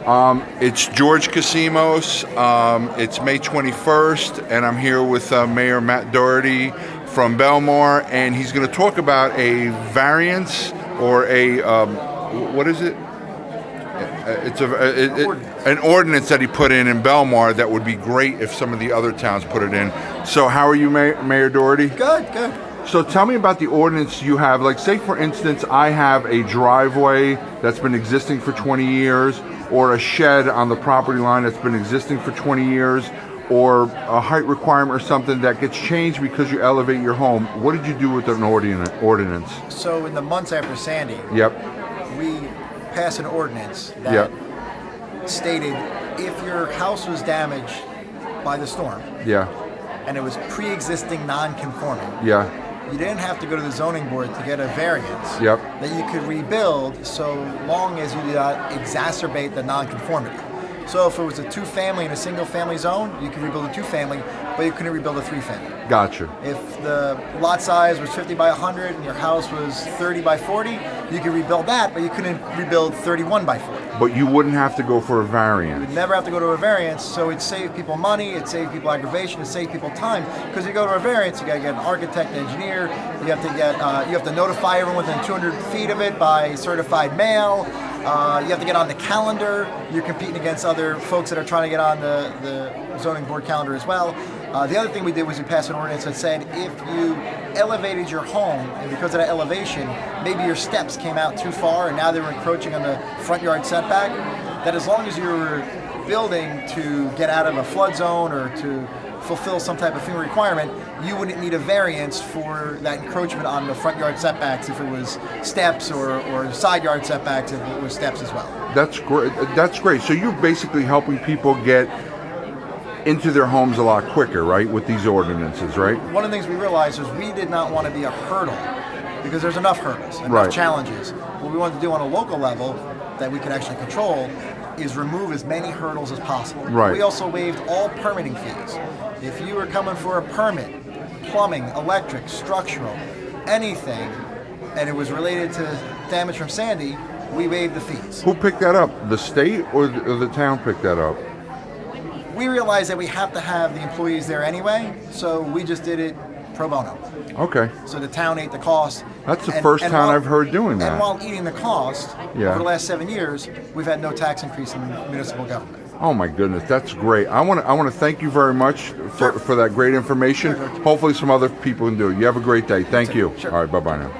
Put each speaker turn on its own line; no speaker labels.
It's George Casimos. It's May 21st, and I'm here with Mayor Matt Doherty from Belmar, and he's going to talk about a variance or a what is it? It's an ordinance that he put in Belmar that would be great if some of the other towns put it in. So how are you, Mayor Doherty?
Good, good.
So tell me about the ordinance you have. Like, say for instance, I have a driveway that's been existing for 20 years, or a shed on the property line that's been existing for 20 years, or a height requirement or something that gets changed because you elevate your home. What did you do with an ordinance?
So in the months after Sandy,
Yep.
we passed an ordinance that stated if your house was damaged by the storm
Yeah.
and it was pre-existing non-conforming,
Yeah.
you didn't have to go to the zoning board to get a variance.
Yep.
That you could rebuild so long as you did not exacerbate the non-conformity. So if it was a two-family in a single-family zone, you could rebuild a two-family, but you couldn't rebuild a three-family.
Gotcha.
If the lot size was 50 by 100 and your house was 30 by 40, you could rebuild that, but you couldn't rebuild 31 by 40.
But you wouldn't have to go for a
You'd
variance.
never have to go to a variance, so it'd save people money, it'd save people aggravation, it'd save people time. Because you go to a variance, you gotta get an architect, engineer, you have to notify everyone within 200 feet of it by certified mail. You have to get on the calendar. You're competing against other folks that are trying to get on the zoning board calendar as well. The other thing we did was we passed an ordinance that said if you elevated your home, and because of that elevation, maybe your steps came out too far and now they were encroaching on the front yard setback, that as long as you were building to get out of a flood zone or to fulfill some type of FEMA requirement, you wouldn't need a variance for that encroachment on the front yard setbacks if it was steps, or side yard setbacks if it was steps as well.
That's great. That's great. So you're basically helping people get into their homes a lot quicker, right, with these ordinances, right?
One of the things we realized is we did not want to be a hurdle, because there's enough hurdles, enough
Right.
challenges. What we wanted to do on a local level that we could actually control is remove as many hurdles as possible.
Right.
We also waived all permitting fees. If you were coming for a permit, plumbing, electric, structural, anything, and it was related to damage from Sandy, we waived the fees.
Who picked that up? The state or the town picked that up?
We realized that we have to have the employees there anyway, so we just did it pro bono.
Okay.
So the town ate the cost.
That's the first town I've heard doing that.
And while eating the cost,
Yeah.
over the last 7 years, we've had no tax increase in municipal government.
Oh my goodness, that's great. I want to thank you very much for that great information.
Sure.
Hopefully some other people can do it. You have a great day. Thank you.
Sure.
All right, bye-bye now.